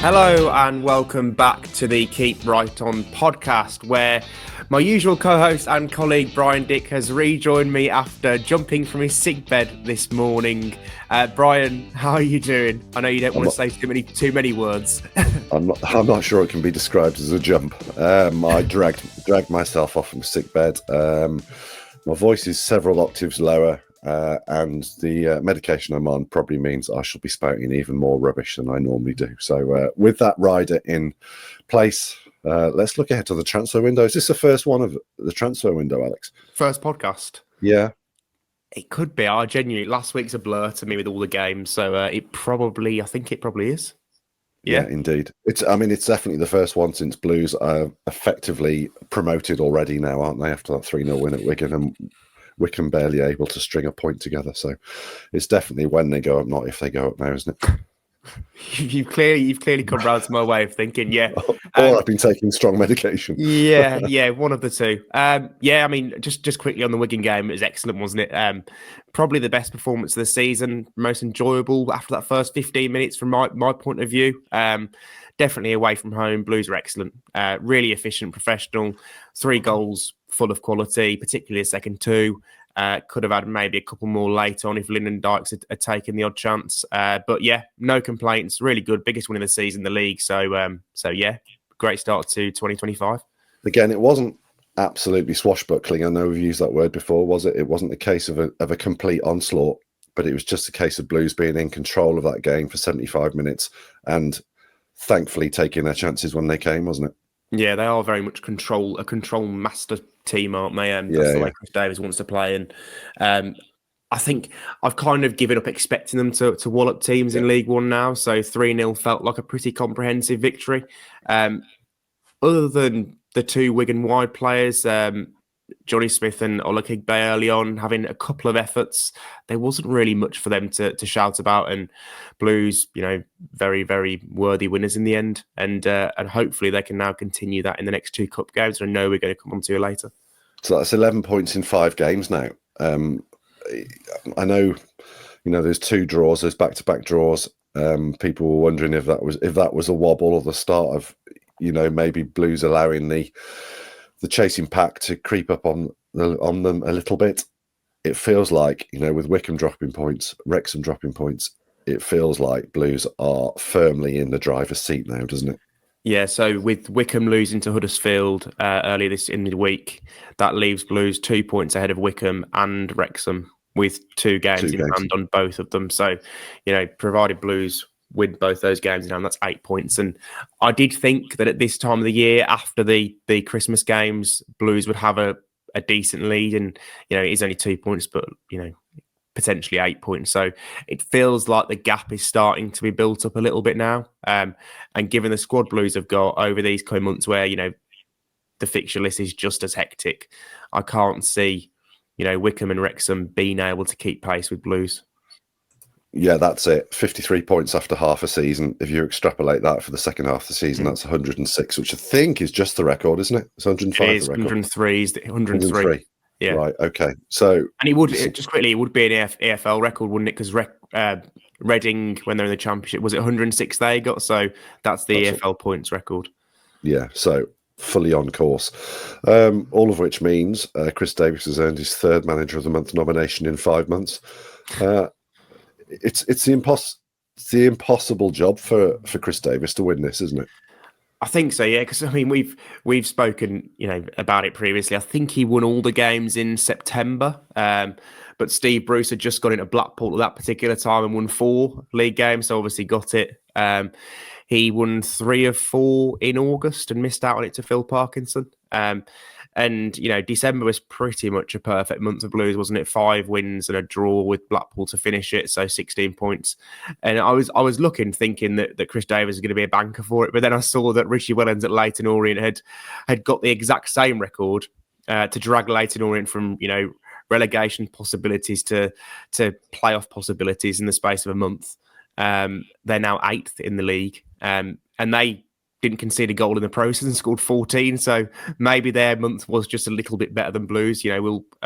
Hello and welcome back to the Keep Right On podcast, where my usual co-host and colleague Brian Dick has rejoined me after jumping from his sick bed this morning. Brian, how are you doing? I know you don't want to say too many words. I'm not sure it can be described as a jump. I dragged myself off from sick bed. My voice is several octaves lower. And the medication I'm on probably means I shall be spouting even more rubbish than I normally do. So with that rider in place, let's look ahead to the transfer window. Is this the first one of the transfer window, Alex? First podcast? Yeah. It could be. I genuinely, last week's a blur to me with all the games. So I think it probably is. Yeah, indeed. It's definitely the first one since Blues are effectively promoted already now, aren't they, after that 3-0 win at Wigan, and Wickham barely able to string a point together. So it's definitely when they go up, not if they go up now, isn't it? You've clearly come round to my way of thinking, yeah. Or I've been taking strong medication. Yeah, one of the two. I mean, just quickly on the Wigan game, it was excellent, wasn't it? Probably the best performance of the season, most enjoyable after that first 15 minutes from my point of view. Definitely away from home, Blues are excellent. Really efficient, professional. 3 goals, full of quality, particularly the second 2. Could have had maybe a couple more late on if Lyndon Dykes had taken the odd chance. But yeah, no complaints. Really good. Biggest win of the season, the league. So yeah, great start to 2025. Again, it wasn't absolutely swashbuckling. I know we've used that word before, was it? It wasn't a case of a complete onslaught, but it was just a case of Blues being in control of that game for 75 minutes and thankfully taking their chances when they came, wasn't it? Yeah, they are very much a control master team, aren't they? That's the way Chris Davies wants to play. And I think I've kind of given up expecting them to wallop teams in League One now. So 3-0 felt like a pretty comprehensive victory. Other than the 2 Wigan wide players, Johnny Smith and Ola Kigbe early on having a couple of efforts, there wasn't really much for them to shout about. And Blues, very, very worthy winners in the end. And hopefully they can now continue that in the next 2 cup games. I know we're going to come on to later. So that's 11 points in 5 games now. I know, there's 2 draws, there's back-to-back draws. People were wondering if that was a wobble or the start of, maybe Blues allowing the chasing pack to creep up on them a little bit. It feels like, with Wickham dropping points, Wrexham dropping points, it feels like Blues are firmly in the driver's seat now, doesn't it? Yeah, so with Wickham losing to Huddersfield earlier in the week, that leaves Blues 2 points ahead of Wickham and Wrexham with 2 games in hand on both of them. So, provided Blues win both those games in hand, that's 8 points. And I did think that at this time of the year, after the Christmas games, Blues would have a decent lead. And, it is only 2 points, but, potentially 8 points. So it feels like the gap is starting to be built up a little bit now. And given the squad Blues have got over these coming months where, the fixture list is just as hectic, I can't see, Wickham and Wrexham being able to keep pace with Blues. Yeah, that's it. 53 points after half a season. If you extrapolate that for the second half of the season, that's 106, which I think is just the record, isn't it? It's 105. It is, the record. 103. Yeah. Right. Okay. So, and it would be an EFL record, wouldn't it? Because Reading, when they're in the Championship, was it 106 they got? So that's the EFL points record. Yeah. So fully on course. All of which means Chris Davies has earned his 3rd Manager of the Month nomination in 5 months. It's the impossible job for Chris Davies to win this, isn't it? I think so, yeah. Because we've spoken, about it previously. I think he won all the games in September, but Steve Bruce had just got into Blackpool at that particular time and won 4 league games, so obviously got it. He won 3 of 4 in August and missed out on it to Phil Parkinson. And, December was pretty much a perfect month of Blues, wasn't it? 5 wins and a draw with Blackpool to finish it, so 16 points. And I was looking, thinking that Chris Davies was going to be a banker for it, but then I saw that Richie Wellens at Leyton Orient had got the exact same record to drag Leyton Orient from, relegation possibilities to playoff possibilities in the space of a month. They're now 8th in the league, and they didn't concede a goal in the process and scored 14. So maybe their month was just a little bit better than Blues. I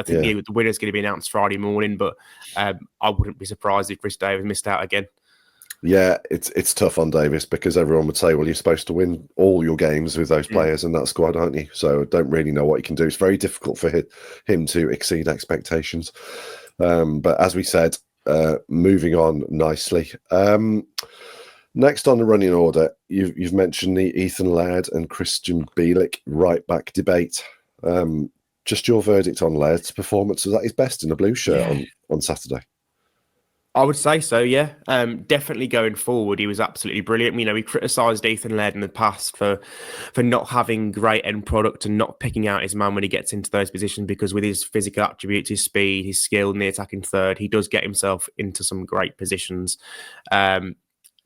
think the winner's going to be announced Friday morning, but I wouldn't be surprised if Chris Davies missed out again. Yeah, it's tough on Davis because everyone would say, well, you're supposed to win all your games with those players in that squad, aren't you? So I don't really know what he can do. It's very difficult for him to exceed expectations. But as we said, moving on nicely. Next on the running order, you've mentioned the Ethan Laird and Christian Bielik right back debate. Just your verdict on Laird's performance. Was that his best in a blue shirt on Saturday? I would say so, yeah. Definitely going forward, he was absolutely brilliant. You know, we criticised Ethan Laird in the past for not having great end product and not picking out his man when he gets into those positions, because with his physical attributes, his speed, his skill in the attacking third, he does get himself into some great positions.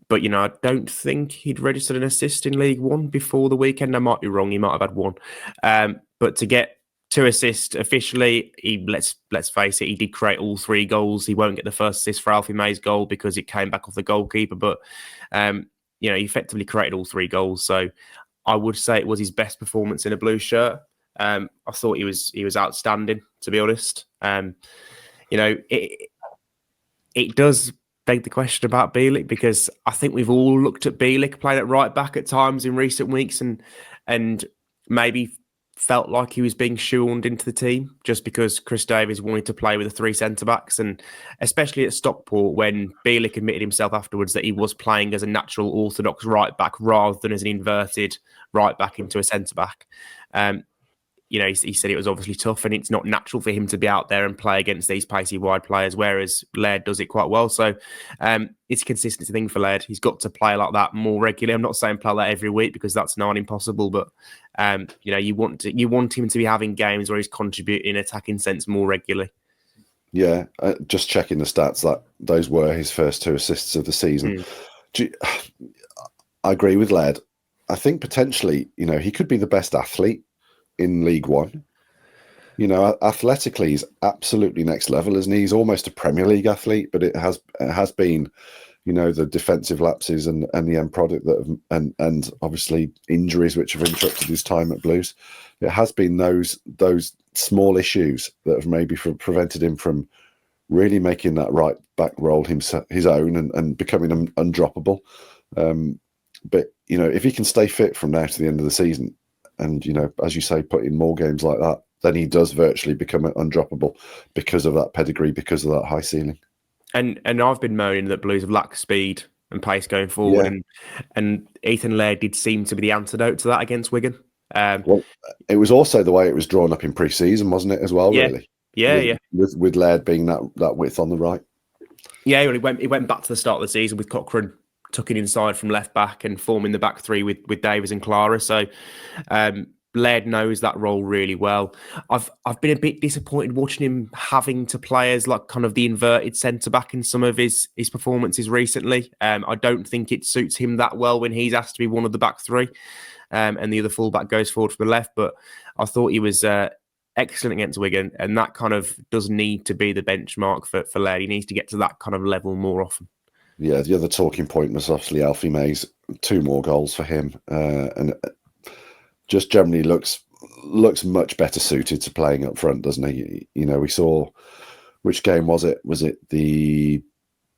But, you know, I don't think he'd registered an assist in League One before the weekend. I might be wrong. He might have had one. But to get 2 assists officially, let's face it, he did create all 3 goals. He won't get the first assist for Alfie May's goal because it came back off the goalkeeper. But, you know, he effectively created all 3 goals. So I would say it was his best performance in a blue shirt. I thought he was outstanding, to be honest. You know, it does beg the question about Bielik, because I think we've all looked at Bielik playing at right back at times in recent weeks and maybe felt like he was being shoehorned into the team just because Chris Davies wanted to play with the 3 centre-backs, and especially at Stockport when Bielik admitted himself afterwards that he was playing as a natural orthodox right back rather than as an inverted right back into a centre-back. You know, he said it was obviously tough and it's not natural for him to be out there and play against these pacey wide players, whereas Laird does it quite well. So it's a consistency thing for Laird. He's got to play like that more regularly. I'm not saying play like that every week because that's not impossible, but you know, you want him to be having games where he's contributing in attacking sense more regularly. Yeah, just checking the stats, that those were his first 2 assists of the season. I agree with Laird. I think potentially, you know, he could be the best athlete in League One. You know, athletically, he's absolutely next level, isn't he? He's almost a Premier League athlete, but it has been, you know, the defensive lapses and the end product that have, and obviously injuries which have interrupted his time at Blues. It has been those small issues that have maybe prevented him from really making that right back role his own and becoming undroppable. But you know, if he can stay fit from now to the end of the season, and, you know, as you say, put in more games like that, then he does virtually become undroppable because of that pedigree, because of that high ceiling. And I've been moaning that Blues have lacked speed and pace going forward, and Ethan Laird did seem to be the antidote to that against Wigan. Well, it was also the way it was drawn up in pre-season, wasn't it, as well, really? Yeah. With Laird being that width on the right. Yeah, he went back to the start of the season with Cochrane tucking inside from left back and forming the back 3 with Davies and Clara. So Laird knows that role really well. I've been a bit disappointed watching him having to play as like kind of the inverted centre back in some of his performances recently. I don't think it suits him that well when he's asked to be one of the back 3, and the other fullback goes forward from the left. But I thought he was excellent against Wigan, and that kind of does need to be the benchmark for Laird. He needs to get to that kind of level more often. Yeah, the other talking point was obviously Alfie May's 2 more goals for him, and just generally looks much better suited to playing up front, doesn't he? You know, we saw, which game was it? Was it the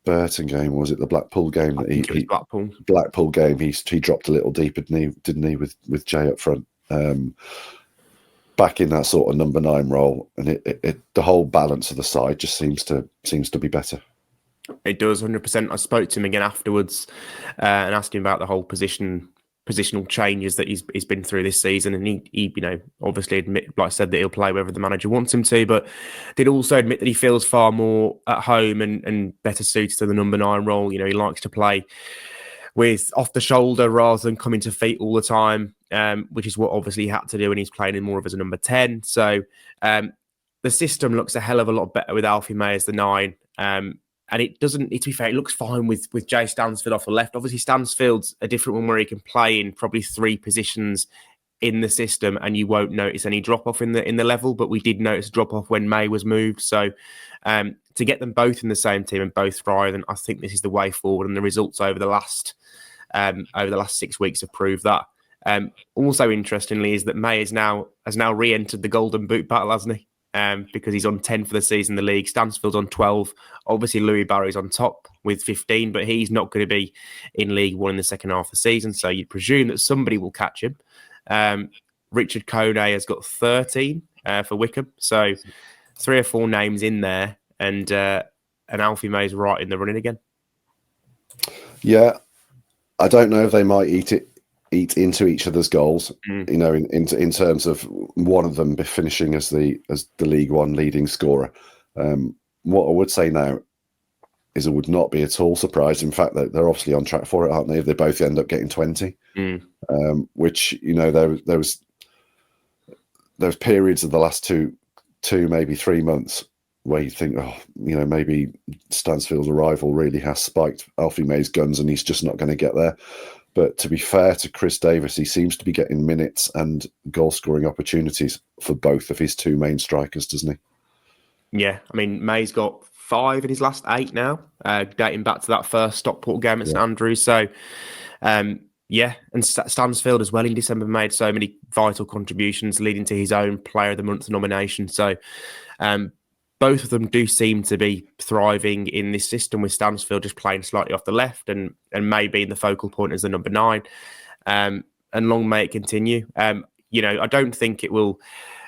Burton game? Or was it the Blackpool game? Blackpool game. He dropped a little deeper, didn't he, with Jay up front, back in that sort of number 9 role, and it the whole balance of the side just seems to be better. It does, 100%. I spoke to him again afterwards and asked him about the whole positional changes that he's been through this season, and he you know, obviously said that he'll play wherever the manager wants him to, but did also admit that he feels far more at home and better suited to the number 9 role. You know, he likes to play with off the shoulder rather than coming to feet all the time, which is what obviously he had to do when he's playing in more of as a number 10. So the system looks a hell of a lot better with Alfie May as the 9. And it doesn't, to be fair, it looks fine with Jay Stansfield off the left. Obviously, Stansfield's a different one where he can play in probably 3 positions in the system and you won't notice any drop-off in the level, but we did notice a drop-off when May was moved. So to get them both in the same team and both thrive, and I think this is the way forward, and the results over the last 6 weeks have proved that. Also, interestingly, is that May has now re-entered the Golden Boot battle, hasn't he? because he's on 10 for the season in the league. Stansfield's on 12. Obviously, Louis Barry's on top with 15, but he's not going to be in League One in the second half of the season, so you'd presume that somebody will catch him. Richard Kone has got 13 for Wickham, so 3 or 4 names in there, and Alfie May's right in the running again. Yeah, I don't know if they might eat into each other's goals. You know, in terms of one of them finishing as the League One leading scorer. What I would say now is I would not be at all surprised. In fact, that they're obviously on track for it, aren't they? If they both end up getting 20, which, you know, there was periods of the last two, maybe 3 months where you think, oh, you know, maybe Stansfield's arrival really has spiked Alfie May's guns and he's just not going to get there. But to be fair to Chris Davis, he seems to be getting minutes and goal-scoring opportunities for both of his 2 main strikers, doesn't he? Yeah, I mean, May's got 5 in his last 8 now, dating back to that first Stockport game at St Andrews. So, yeah, and Stansfield as well in December made so many vital contributions, leading to his own Player of the Month nomination. So, both of them do seem to be thriving in this system, with Stansfield just playing slightly off the left and maybe in the focal point as the number 9. And long may it continue. You know, I don't think it will,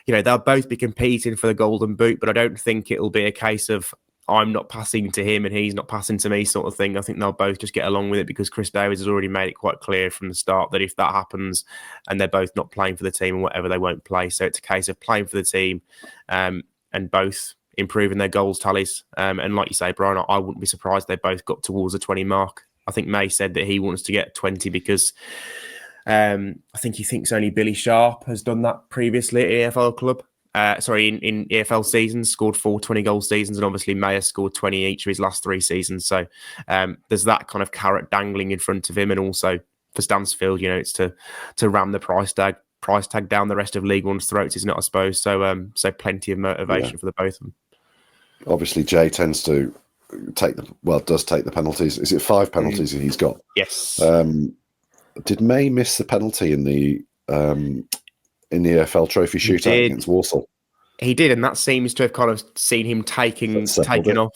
you know, they'll both be competing for the Golden Boot, but I don't think it'll be a case of I'm not passing to him and he's not passing to me sort of thing. I think they'll both just get along with it, because Chris Davies has already made it quite clear from the start that if that happens and they're both not playing for the team and whatever, they won't play. So it's a case of playing for the team and both improving their goals tallies. And like you say, Brian, I wouldn't be surprised they both got towards the 20 mark. I think May said that he wants to get 20 because I think he thinks only Billy Sharp has done that previously at EFL club. In EFL seasons, scored 4 20-goal seasons, and obviously May has scored 20 each of his last 3 seasons. So there's that kind of carrot dangling in front of him, and also for Stansfield, you know, it's to ram the price tag down the rest of League One's throats, isn't it, I suppose? So plenty of motivation for the both of them. Obviously, Jay tends to does take the penalties. Is it 5 penalties he's got? Yes. Did May miss the penalty in the EFL Trophy shootout against Walsall? He did, and that seems to have kind of seen him taking off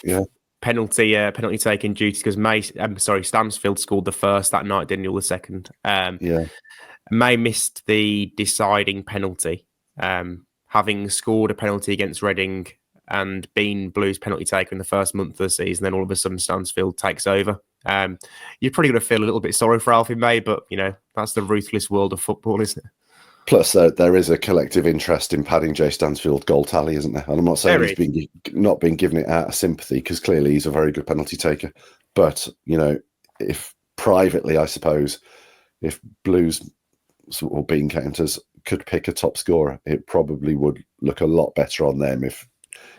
penalty taking duties, because Stansfield scored the first that night, didn't he, or the second? May missed the deciding penalty, having scored a penalty against Reading and been Blues penalty taker in the first month of the season. Then all of a sudden Stansfield takes over. You're probably going to feel a little bit sorry for Alfie May, but you know, that's the ruthless world of football, isn't it? Plus, there is a collective interest in padding Jay Stansfield's goal tally, isn't there? And I'm not saying he's not been given it out of sympathy, because clearly he's a very good penalty taker. But, you know, if privately, I suppose, if Blues or bean counters could pick a top scorer, it probably would look a lot better on them if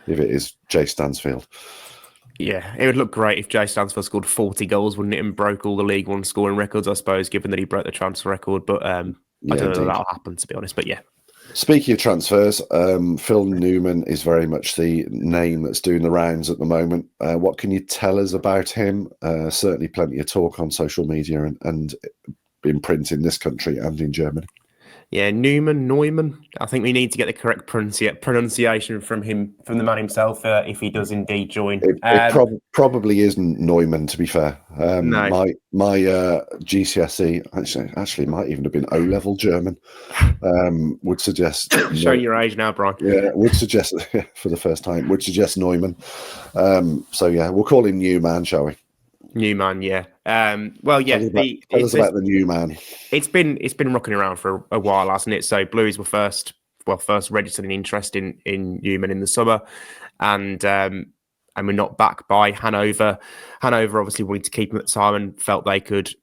it is Jay Stansfield. Yeah, it would look great if Jay Stansfield scored 40 goals, wouldn't it, and broke all the League One scoring records, I suppose, given that he broke the transfer record. But I don't know if that'll happen, to be honest. But yeah. Speaking of transfers, Phil Neumann is very much the name that's doing the rounds at the moment. What can you tell us about him? Certainly plenty of talk on social media and in print in this country and in Germany. Yeah, Neumann. I think we need to get the correct pronunciation from the man himself, if he does indeed join. It probably isn't Neumann, to be fair. No. My GCSE, actually might even have been O-level German, would suggest... Showing your age now, Brian. Yeah, would suggest, for the first time, would suggest Neumann. So yeah, we'll call him Neumann, shall we? Neumann, yeah. Well, yeah. Tell us about the Neumann. It's been rocking around for a while, hasn't it? So Blues were first registered an interest in Neumann in the summer, and we're not back by Hannover. Hannover obviously wanted to keep him at the time and felt they could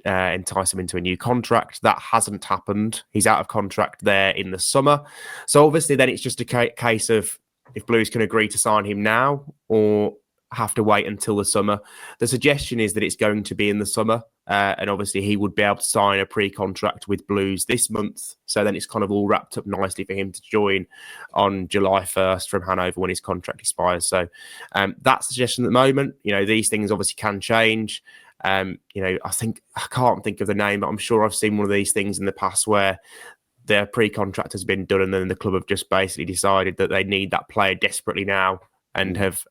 entice him into a new contract. That hasn't happened. He's out of contract there in the summer. So obviously then it's just a case of if Blues can agree to sign him now or have to wait until the summer. The suggestion is that it's going to be in the summer, and obviously he would be able to sign a pre-contract with Blues this month, so then it's kind of all wrapped up nicely for him to join on July 1st from Hannover when his contract expires. So that's the suggestion at the moment. You know, these things obviously can change. You know, I can't think of the name, but I'm sure I've seen one of these things in the past where their pre-contract has been done, and then the club have just basically decided that they need that player desperately now, and have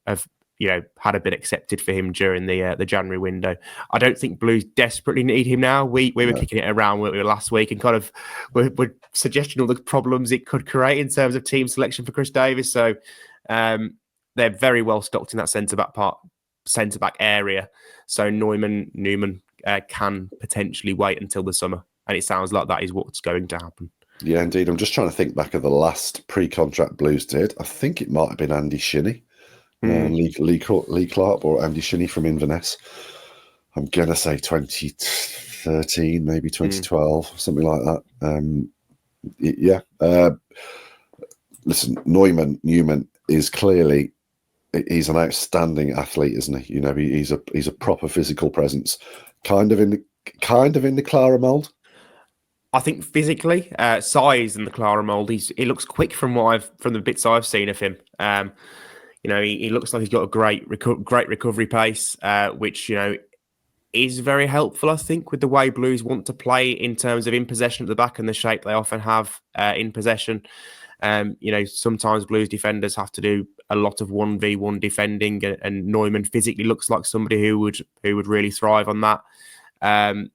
had a bid accepted for him during the January window. I don't think Blues desperately need him now. We were kicking it around last week and kind of were suggesting all the problems it could create in terms of team selection for Chris Davis. So they're very well stocked in that centre back area. So Newman can potentially wait until the summer, and it sounds like that is what's going to happen. Yeah, indeed. I'm just trying to think back of the last pre-contract Blues did. I think it might have been Andy Shinnie. Lee Clark or Andy Shinnie from Inverness. I'm going to say 2013, maybe 2012, something like that. Listen, Neumann is clearly, he's an outstanding athlete, isn't he? He's a proper physical presence, kind of in the Clara mould. I think physically, size in the Clara mould, he looks quick from the bits I've seen of him. He looks like he's got a great recovery pace, which is very helpful, I think, with the way Blues want to play in terms of in possession at the back and the shape they often have in possession. Sometimes Blues defenders have to do a lot of 1v1 defending, and Neumann physically looks like somebody who would really thrive on that. Another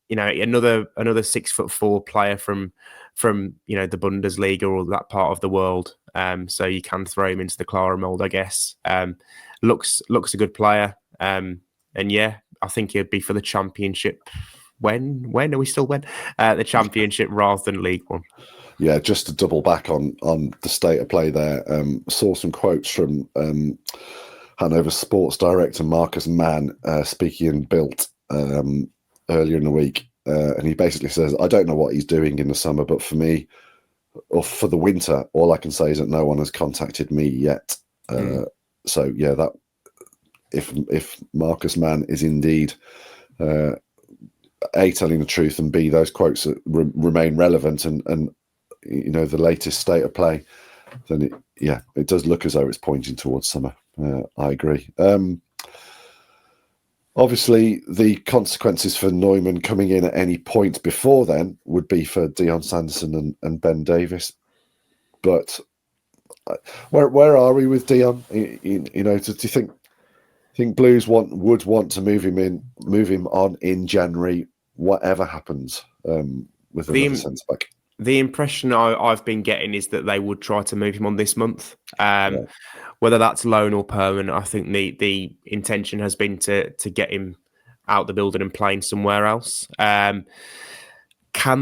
6'4" player from the Bundesliga or that part of the world. So you can throw him into the Clara mould, I guess. Looks a good player. I think he'd be for the Championship. When are we still the Championship rather than League One? Yeah, just to double back on the state of play there. Saw some quotes from Hannover sports director Marcus Mann speaking in Bild earlier in the week. And he basically says, I don't know what he's doing in the summer, but for me, or for the winter, all I can say is that no one has contacted me yet. So yeah, that if Marcus Mann is indeed A, telling the truth, and B, those quotes remain relevant and the latest state of play, then it does look as though it's pointing towards summer. I agree. Obviously, the consequences for Neumann coming in at any point before then would be for Dion Sanderson and Ben Davis. But where are we with Dion? Do you think Blues would want to move him on in January, whatever happens with another centre back? The impression I've been getting is that they would try to move him on this month. Whether that's loan or permanent, I think the intention has been to get him out the building and playing somewhere else. Can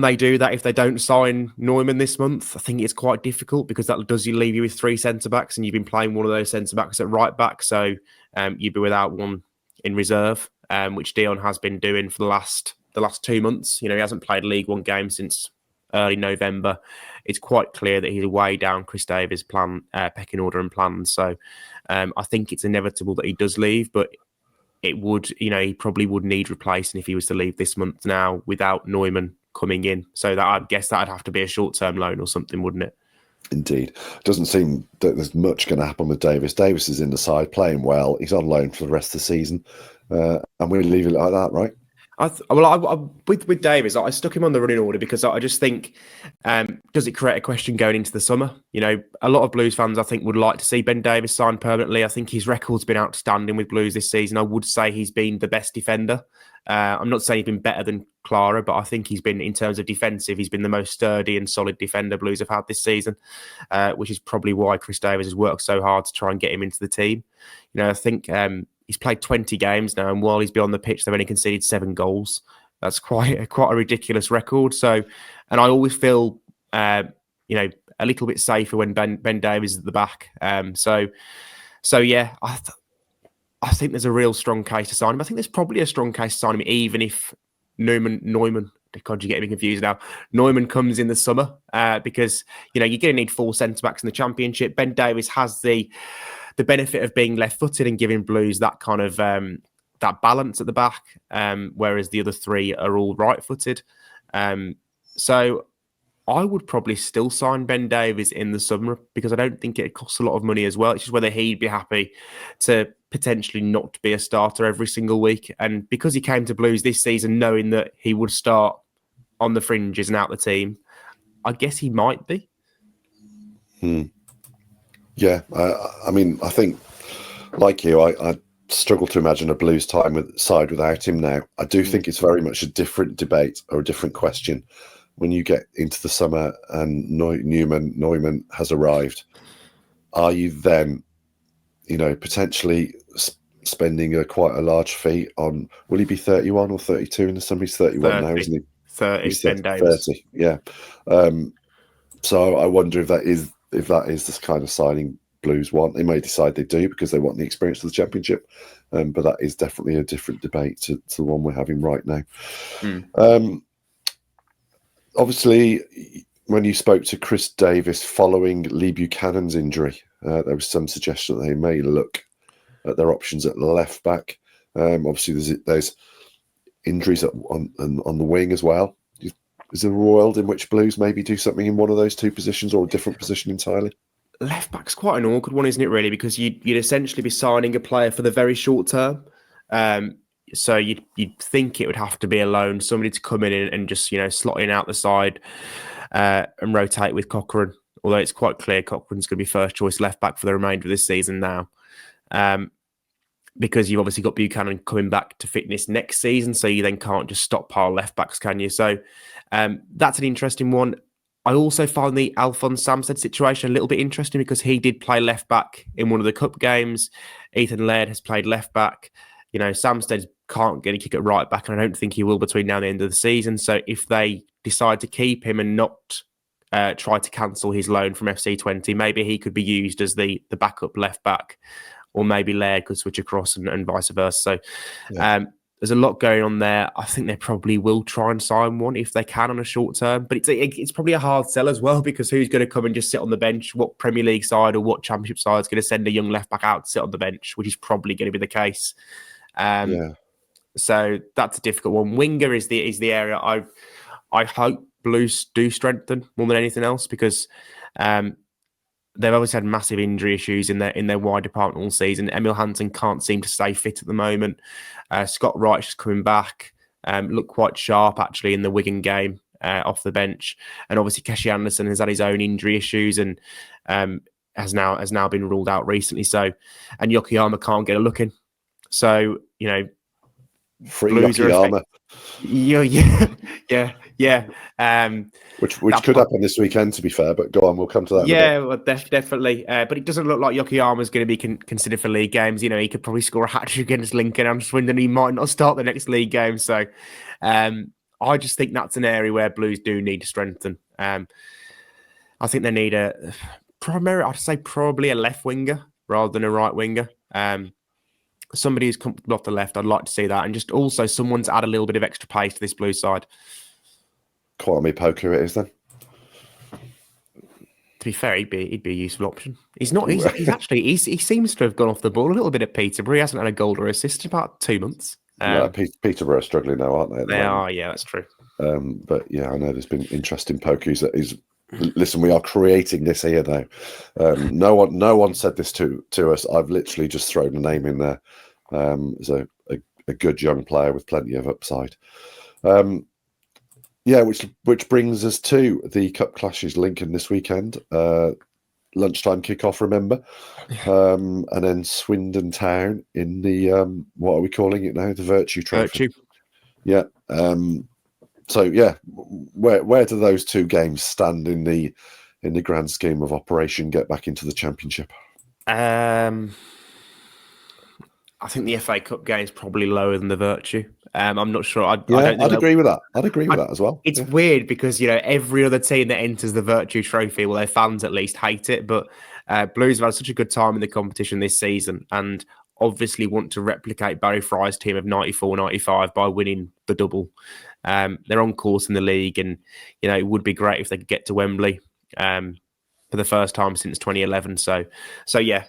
they do that if they don't sign Neumann this month? I think it's quite difficult, because that does leave you with 3 centre-backs, and you've been playing one of those centre-backs at right-back, so you'd be without one in reserve, which Dion has been doing for the last 2 months. He hasn't played a League One game since early November. It's quite clear that he's way down Chris Davis' pecking order and plans. So I think it's inevitable that he does leave, but it would, he probably would need replacing if he was to leave this month now without Neumann coming in. So that, I guess that'd have to be a short-term loan or something, wouldn't it? Indeed. Doesn't seem that there's much going to happen with Davis. Davis is in the side, playing well. He's on loan for the rest of the season. And we leave it like that, right? With Davis, I stuck him on the running order because I just think, does it create a question going into the summer? A lot of Blues fans, I think, would like to see Ben Davis signed permanently. I think his record's been outstanding with Blues this season. I would say he's been the best defender. I'm not saying he's been better than Clara, but I think he's been, in terms of defensive, he's been the most sturdy and solid defender Blues have had this season, which is probably why Chris Davis has worked so hard to try and get him into the team. I think he's played 20 games now, and while he's been on the pitch, they've only conceded 7 goals. That's quite a ridiculous record. So, and I always feel, a little bit safer when Ben Davies is at the back. So yeah, I think there's a real strong case to sign him. I think there's probably a strong case to sign him, even if Neumann, God, you're getting me confused now. Neumann comes in the summer because, you're going to need 4 centre-backs in the Championship. Ben Davies has the benefit of being left-footed and giving Blues that kind of that balance at the back, whereas the other 3 are all right-footed. So I would probably still sign Ben Davies in the summer, because I don't think it costs a lot of money as well. It's just whether he'd be happy to potentially not be a starter every single week. And because he came to Blues this season knowing that he would start on the fringes and out the team, I guess he might be. Yeah, I mean, I think, like you, I struggle to imagine a Blues side without him now. I do think it's very much a different debate or a different question when you get into the summer and Neumann has arrived. Are you then, potentially spending quite a large fee on? Will he be 31 or 32 in the summer? He's 31 now, isn't he? 30. He's Ben Davis. 30. Yeah. So I wonder if that is this kind of signing Blues want. They may decide they do because they want the experience of the Championship, but that is definitely a different debate to the one we're having right now. Obviously, when you spoke to Chris Davis following Lee Buchanan's injury, there was some suggestion that they may look at their options at left back. Obviously, there's injuries on the wing as well. Is there a world in which Blues maybe do something in one of those two positions or a different position entirely? Left back's quite an awkward one, isn't it, really? Because you'd essentially be signing a player for the very short term. So you'd think it would have to be a loan, somebody to come in and just, slot in out the side and rotate with Cochrane. Although it's quite clear Cochrane's going to be first choice left back for the remainder of this season now. Because you've obviously got Buchanan coming back to fitness next season, so you then can't just stockpile left backs, can you? So that's an interesting one. I also find the Alphonse Samsted situation a little bit interesting because he did play left back in one of the cup games. Ethan Laird has played left back. Samsted can't get a kick at right back, and I don't think he will between now and the end of the season. So if they decide to keep him and not try to cancel his loan from FC20, maybe he could be used as the backup left back. Or maybe Laird could switch across and vice versa. So there's a lot going on there. I think they probably will try and sign one if they can on a short term. But it's probably a hard sell as well because who's going to come and just sit on the bench? What Premier League side or what Championship side is going to send a young left back out to sit on the bench, which is probably going to be the case. So that's a difficult one. Winger is the area I hope Blues do strengthen more than anything else because they've always had massive injury issues in their wide department all season. Emil Hansen can't seem to stay fit at the moment. Scott Wright's just coming back. Looked quite sharp actually in the Wigan game off the bench. And obviously Keshi Anderson has had his own injury issues and has now been ruled out recently. So and Yokoyama can't get a look in. So free Yokoyama. Yeah. Which could happen this weekend, to be fair. But go on, we'll come to that. Yeah, well, definitely. But it doesn't look like Yokoyama's going to be considered for league games. He could probably score a hat-trick against Lincoln and Swindon. He might not start the next league game. So I just think that's an area where Blues do need to strengthen. I think they need probably a left winger rather than a right winger. Somebody who's comfortable off the left, I'd like to see that. And just also someone to add a little bit of extra pace to this Blues side. Kwame Poku it is then. To be fair, he'd be a useful option. He's not. He's actually. He seems to have gone off the ball a little bit at Peterborough. He hasn't had a goal or assist in about 2 months. Peterborough are struggling now, aren't they? They are. Yeah, that's true. But yeah, I know there's been interesting Pokus. Listen, we are creating this here now. No one said this to us. I've literally just thrown a name in there. As a good young player with plenty of upside. Which brings us to the Cup clashes Lincoln this weekend. Lunchtime kickoff, remember? And then Swindon Town in the what are we calling it now? The Vertu Trophy. Vertu. Yeah. So yeah, where do those two games stand in the grand scheme of Operation Get Back into the Championship? I think the FA Cup game is probably lower than the Vertu. I'm not sure. I'd agree with that. I'd agree with that as well. It's weird because every other team that enters the Vertu Trophy, well, their fans at least hate it. But Blues have had such a good time in the competition this season, and obviously want to replicate Barry Fry's team of 94-95 by winning the double. They're on course in the league, and it would be great if they could get to Wembley for the first time since 2011. So yeah.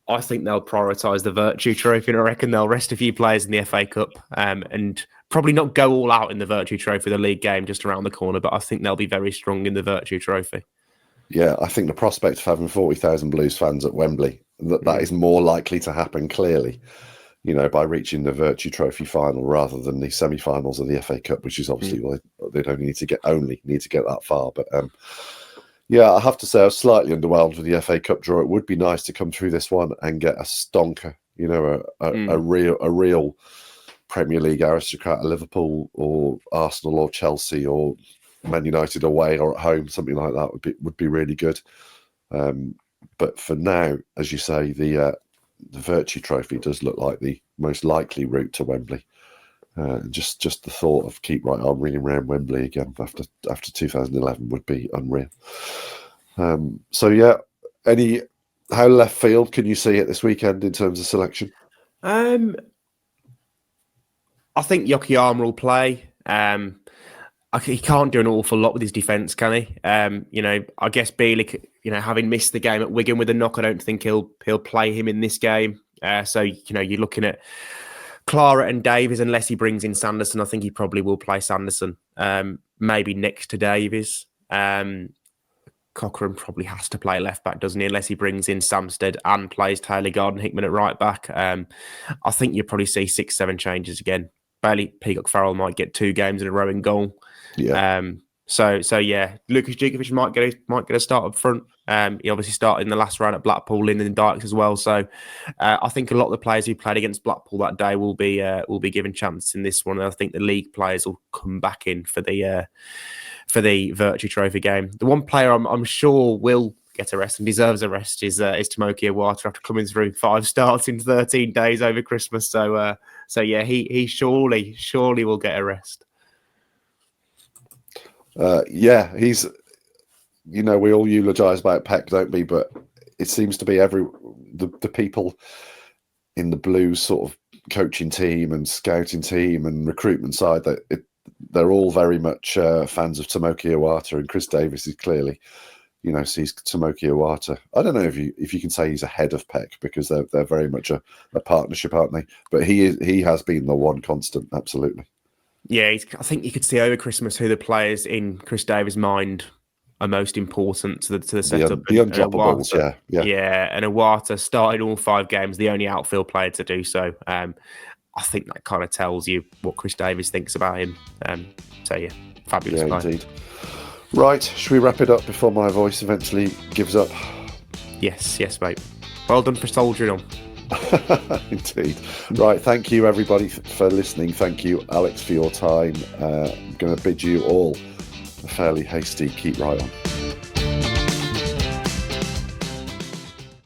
I think they'll prioritise the Vertu Trophy, and I reckon they'll rest a few players in the FA Cup and probably not go all out in the Vertu Trophy, the league game just around the corner, but I think they'll be very strong in the Vertu Trophy. Yeah, I think the prospect of having 40,000 Blues fans at Wembley, that is more likely to happen, clearly. by reaching the Vertu Trophy final rather than the semi-finals of the FA Cup, which is obviously why they'd only need to get that far. But yeah, I have to say I was slightly underwhelmed with the FA Cup draw. It would be nice to come through this one and get a stonker, a real Premier League aristocrat, a Liverpool or Arsenal or Chelsea or Man United away or at home, something like that would be really good. But for now, as you say, the Vertu Trophy does look like the most likely route to Wembley. Just the thought of keep right on ringing around Wembley again after 2011 would be unreal. So yeah, how left field can you see it this weekend in terms of selection? I think Yokoyama will play. He can't do an awful lot with his defence, can he? I guess Bielik, having missed the game at Wigan with a knock, I don't think he'll play him in this game. So you're looking at Clara and Davies, unless he brings in Sanderson. I think he probably will play Sanderson, maybe next to Davies. Cochrane probably has to play left back, doesn't he? Unless he brings in Samstead and plays Taylor Garden-Hickman at right back. I think you'll probably see 6-7 changes again. Bailey Peacock-Farrell might get 2 games in a row in goal. Yeah. So yeah, Lucas Djukovic might get a start up front. He obviously started in the last round at Blackpool, Lyndon Dykes as well. So I think a lot of the players who played against Blackpool that day will be given chances in this one. And I think the league players will come back in for the Vertu Trophy game. The one player I'm sure will get a rest and deserves a rest is Tomoki Iwata after coming through 5 starts in 13 days over Christmas. So yeah, he surely will get a rest. Yeah, he's. We all eulogise about Peck, don't we? But it seems to be the people in the Blues sort of coaching team and scouting team and recruitment side that they're all very much fans of Tomoki Iwata, and Chris Davis is clearly, sees Tomoki Iwata. I don't know if you can say he's ahead of Peck because they're very much a partnership, aren't they? But he has been the one constant, absolutely. Yeah, I think you could see over Christmas who the players in Chris Davis' mind are most important to the setup. The undroppables, yeah. And Iwata started all 5 games, the only outfield player to do so. I think that kind of tells you what Chris Davis thinks about him. So yeah, fabulous player. Indeed. Right, should we wrap it up before my voice eventually gives up? Yes, mate. Well done for soldiering on. Indeed. Right, thank you everybody for listening. Thank you, Alex, for your time. I'm going to bid you all a fairly hasty keep right on.